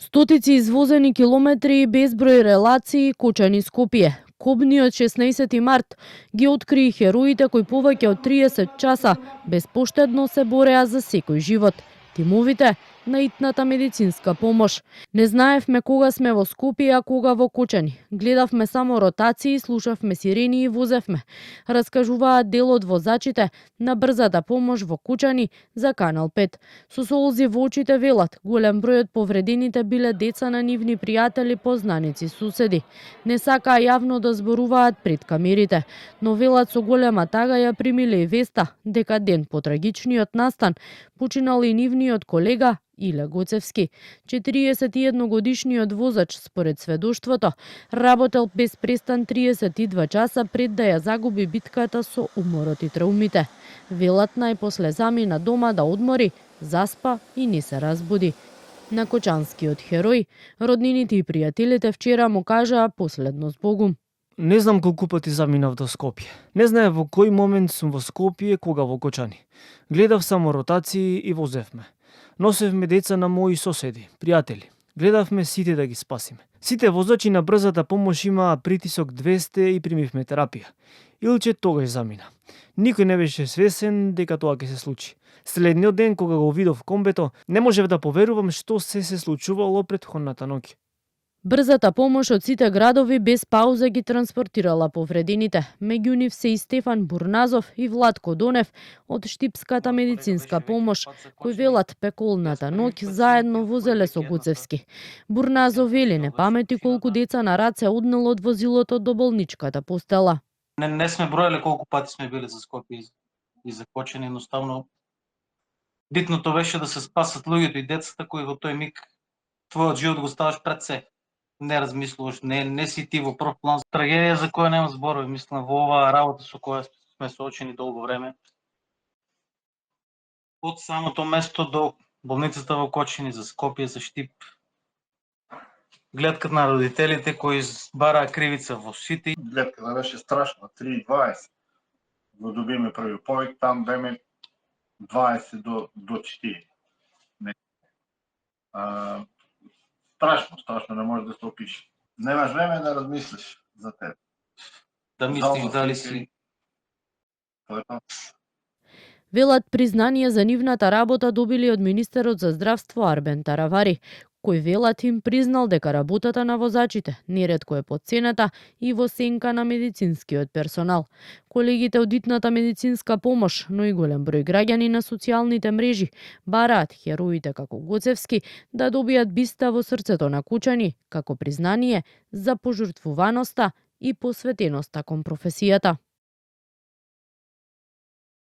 Стотици извозени километри, безброј релации, Кочани Скопје. Кобниот 16 март ги открии хероите кои повеќе од 30 часа безпоштедно се бореа за секој живот. Тимовите на итната медицинска помош. Не знаевме кога сме во Скопје, а кога во Кочани. Гледавме само ротации, слушавме сирени и возевме. Раскажуваат дел од возачите на брзата помош во Кочани за Канал 5. Со солзи во очите велат, голем број од повредените биле деца на нивни пријатели, познаници, суседи. Не сакаа јавно да зборуваат пред камерите, но велат со голема тага ја примиле и веста дека ден по трагичниот настан починал и нивниот колега Иле Гоцевски. 41 годишниот возач, според сведоштвото, работел без престан 32 часа пред да ја загуби битката со уморот и траумите. Велат најпосле замина дома да одмори, заспа и не се разбуди. На кочанскиот херој, роднините и пријателите вчера му кажаа последно збогум. Не знам колку пати заминав до Скопје. Не знае во кој момент сум во Скопје, кога во Кочани. Гледав само ротации и возевме. Носевме деца на мои соседи, пријатели. Гледавме сите да ги спасиме. Сите возачи на брзата помош имаа притисок 200 и примивме терапија. Илче тогаш замина. Никој не беше свесен дека тоа ќе се случи. Следниот ден кога го видов комбето, не можев да поверувам што се случувало претходната ноќ. Брзата помош од сите градови без пауза ги транспортирала повредените. Меѓу нив се и Стефан Бурназов и Владко Донев од Штипската медицинска помош, кои велат пеколната ноќ заедно возеле со Гоцевски. Бурназов вели не памети колку деца на раце однел од возилото до болничката постела. Не сме броеле колку пати сме били за Скопје и за Кочани, едноставно битното беше да се спасат луѓето и децата кои во тој миг твојот живот го ставаш пред се. Не размислуваш, не си ти во прв план. Трагедија за која нема зборови, мислам, во оваа работа со која сме соочени долго време. Од самото место до болницата во Кочани, за Скопје, за Штип. Гледката на родителите кои бараа кривица во сите. Гледката беше страшна, 3:20. Го добиме први повик, там беме 20 до 4. Страшно, не може да се опише. Немаш време да размислиш за тебе. Да мислиш дали си. Велат признание за нивната работа добили од министерот за здравство Арбен Таравари, кој велат им признал дека работата на возачите неретко е потцената и во сенка на медицинскиот персонал. Колегите од итната медицинска помош, но и голем број граѓани на социјалните мрежи бараат хероите како Гоцевски да добијат биста во срцето на Кочани како признание за пожртвуваноста и посветеноста кон професијата.